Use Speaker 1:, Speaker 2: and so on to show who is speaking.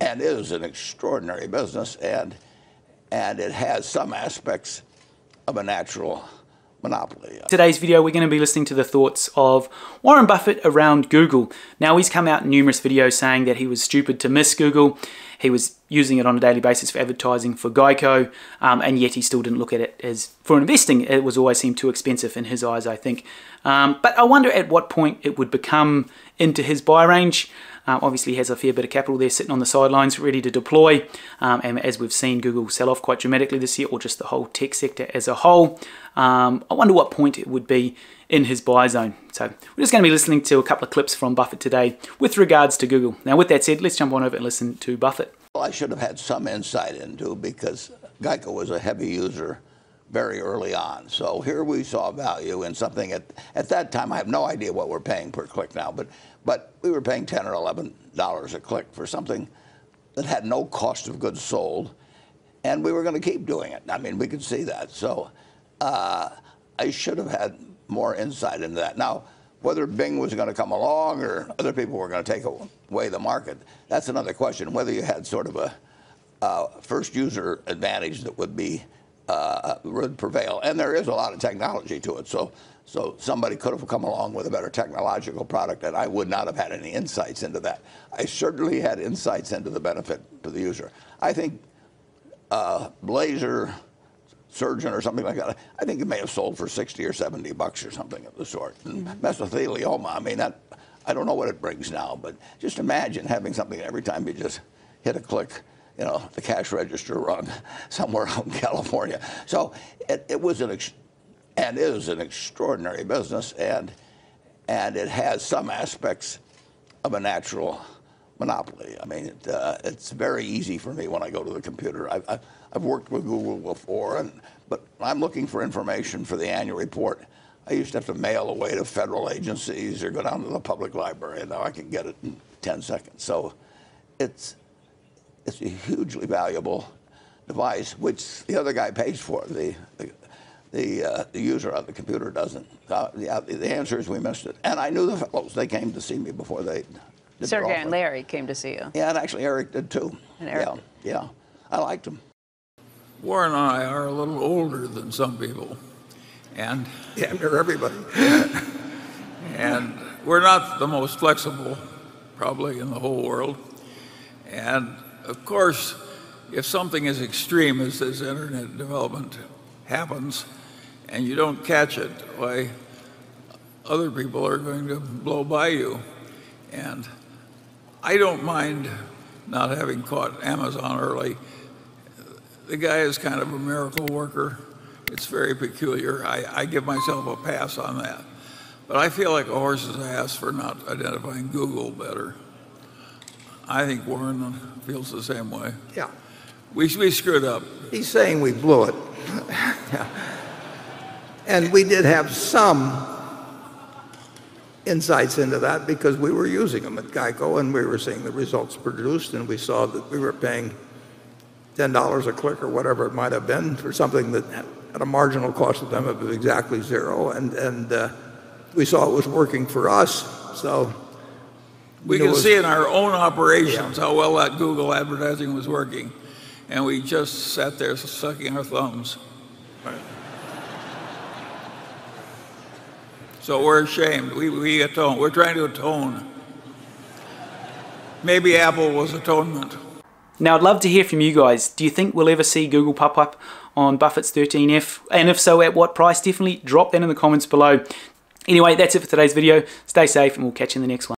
Speaker 1: and is an extraordinary business, and it has some aspects of a natural monopoly.
Speaker 2: Today's video, we're going to be listening to the thoughts of Warren Buffett around Google. Now, he's come out in numerous videos saying that he was stupid to miss Google. He was using it on a daily basis for advertising for Geico, and yet he still didn't look at it as, for investing, it was always seemed too expensive in his eyes, I think. But I wonder at what point it would become into his buy range. Obviously he has a fair bit of capital there sitting on the sidelines ready to deploy, and as we've seen Google sell off quite dramatically this year, or just the whole tech sector as a whole, I wonder what point it would be in his buy zone. So we're just going to be listening to a couple of clips from Buffett today with regards to Google. Now with that said, let's jump on over and listen to Buffett.
Speaker 1: Well, I should have had some insight into, because Geico was a heavy user very early on. So here we saw value in something at that time. I have no idea what we're paying per click now, but we were paying $10 or $11 a click for something that had no cost of goods sold, and we were going to keep doing it. I mean, we could see that. So I should have had more insight into that. Now, whether Bing was going to come along or other people were going to take away the market, that's another question. Whether you had sort of a first user advantage that would prevail. And there is a lot of technology to it. So somebody could have come along with a better technological product, and I would not have had any insights into that. I certainly had insights into the benefit to the user. I think Blazer Surgeon or something like that, I think it may have sold for 60 or 70 bucks or something of the sort. And mesothelioma, I mean, I don't know what it brings now, but just imagine having something every time you just hit a click, you know, the cash register rung somewhere out in California. So it was and is an extraordinary business, and it has some aspects of a natural monopoly. I mean, it's very easy for me when I go to the computer. I've worked with Google before, but I'm looking for information for the annual report. I used to have to mail away to federal agencies or go down to the public library, and now I can get it in 10 seconds. So it's a hugely valuable device, which the other guy pays for. The user on the computer doesn't. Yeah, the answer is we missed it. And I knew the fellows. They came to see me before they did.
Speaker 3: Sergey and Larry came to see you.
Speaker 1: Yeah, and actually Eric did too.
Speaker 3: And Eric.
Speaker 1: Yeah, I liked him.
Speaker 4: Warren and I are a little older than some people, and
Speaker 1: They're everybody.
Speaker 4: and we're not the most flexible, probably in the whole world. And of course, if something as extreme as this internet development happens, and you don't catch it, why, other people are going to blow by you. And I don't mind not having caught Amazon early. The guy is kind of a miracle worker. It's very peculiar. I give myself a pass on that. But I feel like a horse's ass for not identifying Google better. I think Warren feels the same way.
Speaker 5: Yeah.
Speaker 4: We screwed up.
Speaker 5: He's saying we blew it. And we did have some insights into that because we were using them at Geico, and we were seeing the results produced, and we saw that we were paying $10 a click or whatever it might have been for something that had a marginal cost of them of exactly zero, and we saw it was working for us. So
Speaker 4: we can see in our own operations how well that Google advertising was working, and we just sat there sucking our thumbs.
Speaker 5: Right.
Speaker 4: So we're ashamed. We atone. We're trying to atone. Maybe Apple was atonement.
Speaker 2: Now, I'd love to hear from you guys. Do you think we'll ever see Google pop up on Buffett's 13F? And if so, at what price? Definitely drop that in the comments below. Anyway, that's it for today's video. Stay safe, and we'll catch you in the next one.